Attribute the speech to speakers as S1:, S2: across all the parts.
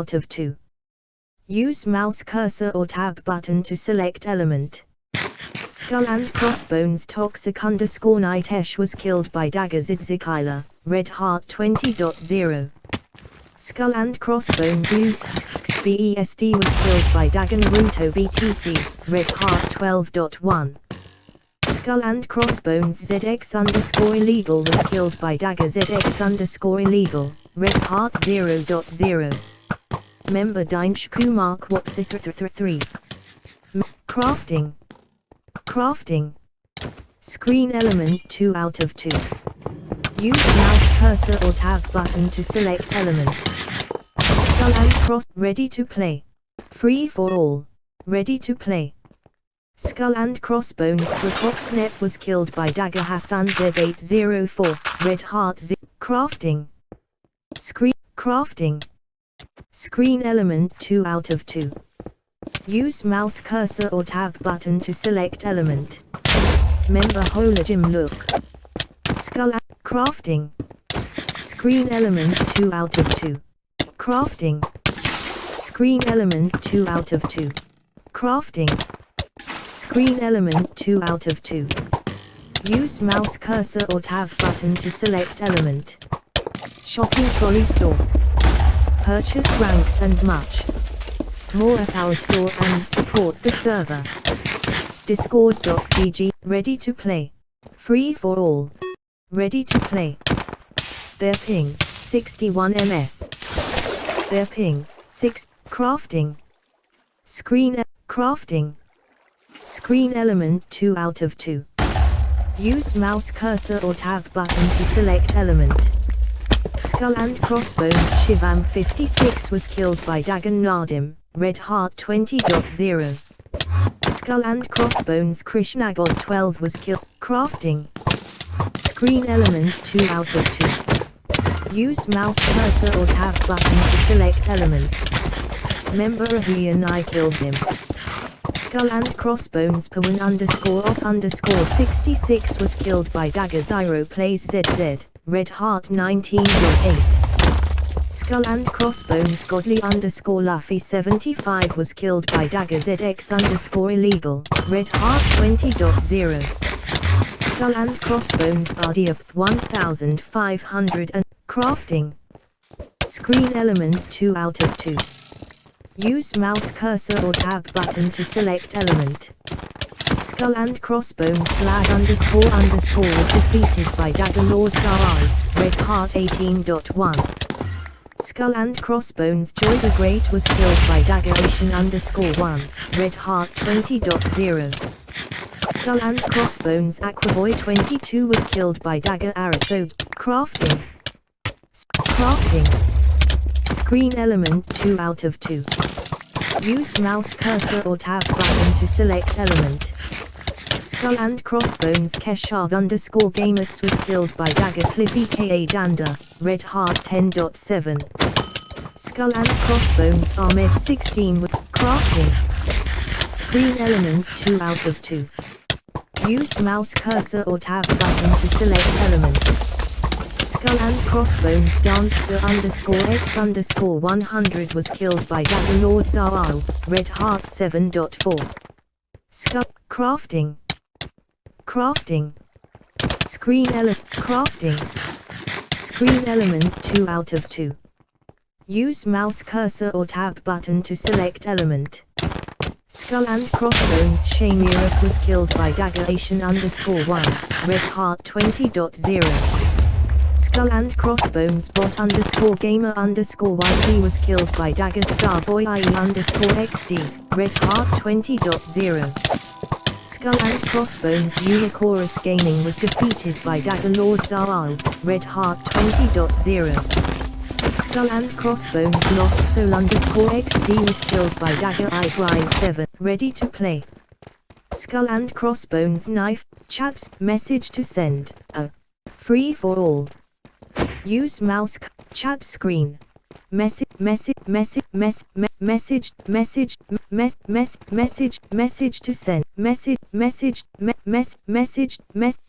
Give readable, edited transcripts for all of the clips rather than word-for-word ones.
S1: out of 2. Use mouse cursor or tab button to select element. Skull and Crossbones Toxic _ Nitesh was killed by Dagger Zidzikila, Red Heart 20.0. Skull and Crossbones Loose BESD was killed by Dagger Naruto BTC, Red Heart 12.1. Skull and Crossbones ZX_illegal was killed by Dagger ZX_illegal, Red Heart 0.0. Member Dinshku Mark Wapsith 3. Crafting. Screen element 2 out of 2. Use mouse cursor or tab button to select element. Skull and Cross. Ready to play. Free for all. Ready to play. Skull and Crossbones Protoxnet was killed by Dagger Hassan Z804, Red Heart Z. Crafting. Screen element 2 out of 2. Use mouse cursor or tab button to select element. Member Holojim Look. Skull and Crafting. Screen element 2 out of 2. Crafting. Screen element 2 out of 2. Crafting. Screen element 2 out of 2. Use mouse cursor or tab button to select element. Shopping trolley store. Purchase ranks and much more at our store and support the server. Discord.gg. Ready to play. Free for all. Ready to play. Their ping 61 ms. Their ping 6. Crafting. Crafting. Screen element 2 out of 2. Use mouse cursor or tab button to select element. Skull and Crossbones Shivam 56 was killed by Dagan Nadim, Red Heart 20.0. Skull and Crossbones Krishnagod 12 was killed. Crafting. Screen element 2 out of 2. Use mouse cursor or tab button to select element. Member Ahuyan I killed him. Skull and Crossbones Pawan _op_66 was killed by Dagger Zyro Plays ZZ, Red Heart 19.8. Skull and Crossbones Godly _Luffy 75 was killed by Dagger ZX_illegal, Red Heart 20.0. Skull and Crossbones Bardiap 1500 and Crafting. Screen element 2 out of 2. Use mouse cursor or tab button to select element. Skull and Crossbones Flag __ was defeated by Dagger Lord Zarai, Red Heart 18.1. Skull and Crossbones Joy the Great was killed by Dagger Asian _1, Red Heart 20.0. Skull and Crossbones Aquaboy 22 was killed by Dagger Araso. Crafting. Screen element 2 out of 2. Use mouse cursor or tab button to select element. Skull and Crossbones Keshav _Gamex was killed by Dagger Cliffy Ka Danda, Red Heart 10.7. Skull and Crossbones Ahmed 16 with Crafting. Screen element 2 out of 2. Use mouse cursor or tab button to select element. Skull and Crossbones Danster _X_100 was killed by Dagger Lord Zaal, Red Heart 7.4. Skull. Crafting. Screen element 2 out of 2. Use mouse cursor or tab button to select element. Skull and Crossbones Shamiruk was killed by Dagger Asian _1, Red Heart 20.0. Skull and Crossbones Bot _Gamer _YT was killed by Dagger Starboy IE _XD, Red Heart 20.0. Skull and Crossbones Unicorus Gaming was defeated by Dagger Lord Zaal, Red Heart 20.0. Skull and Crossbones Lost Soul _XD was killed by Dagger Igrai 7. Ready to play. Skull and Crossbones Knife, chats, message to send, free for all. Use mouse, chat screen. Message to send.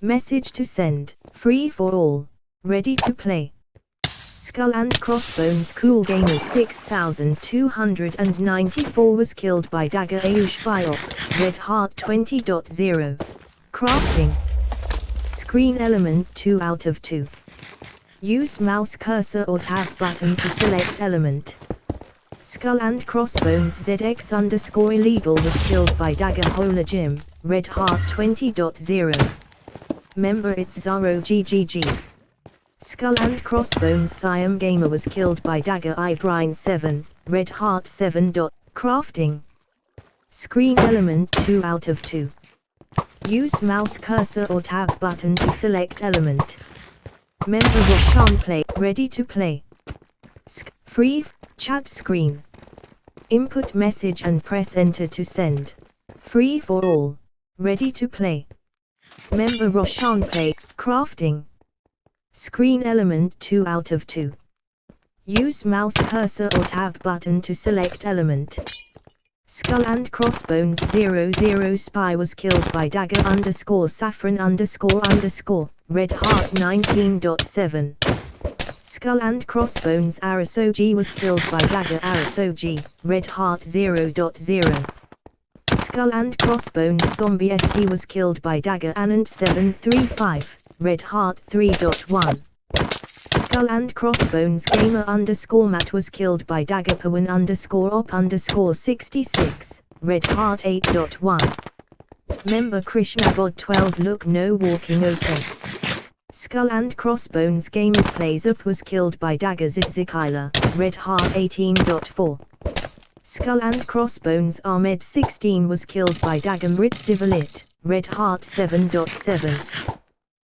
S1: Message to send. Free for all. Ready to play. Skull and Crossbones Cool Gamer 6294 was killed by Dagger Ayush Biop, Red Heart 20.0. Crafting. Screen element 2 out of 2. Use mouse cursor or tab button to select element. Skull and Crossbones ZX_illegal was killed by Dagger Hola Jim, Red Heart 20.0. Member it's Zaro GGG. Skull and Crossbones Siam Gamer was killed by Dagger Ibrine 7, Red Heart 7. Crafting. Screen element 2 out of 2. Use mouse cursor or tab button to select element. Member Roshan Play, ready to play. Free, chat screen. Input message and press enter to send. Free for all. Ready to play. Member Roshan Play, crafting. Screen element 2 out of 2. Use mouse cursor or tab button to select element. Skull and Crossbones 00 Spy was killed by Dagger_Saffron__, Red Heart 19.7. Skull and Crossbones Arasoji was killed by Dagger Arasoji, Red Heart 0.0. Skull and Crossbones Zombie SP was killed by Dagger Anand 735, Red Heart 3.1. Skull and Crossbones Gamer_Matt was killed by Dagger Pawan_op_66, Red Heart 8.1. Member Krishna God 12 Look No Walking OK. Skull and Crossbones Gamers Plays Up was killed by Dagger Zitzikila, Red Heart 18.4. Skull and Crossbones Ahmed 16 was killed by Dagger Mritz Divalit, Red Heart 7.7.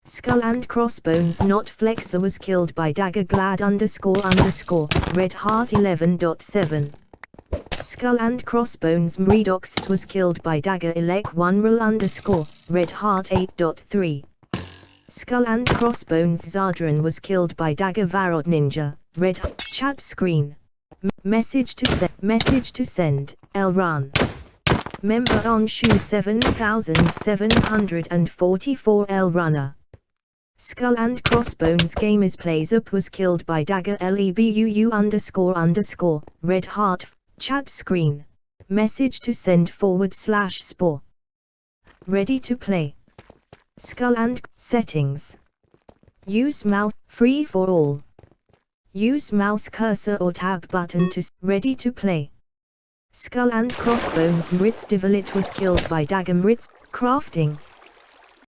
S1: Skull and Crossbones Not Flexer was killed by Dagger Glad__, Red Heart 11.7. Skull and Crossbones Mredox was killed by Dagger Elec 1 Rel_, Red Heart 8.3. Skull and Crossbones Zardran was killed by Dagger Varod Ninja, Red chat screen. Message to send, L run. Member Onshu 7744 L runner. Skull and Crossbones Gamers Plays Up was killed by Dagger LEBUU__, Red Heart, chat screen. Message to send / spore. Ready to play. Skull and settings. Use mouse, free for all. Use mouse cursor or tab button to ready to play. Skull and Crossbones Mritz Divalit was killed by Dagger Mritz, crafting.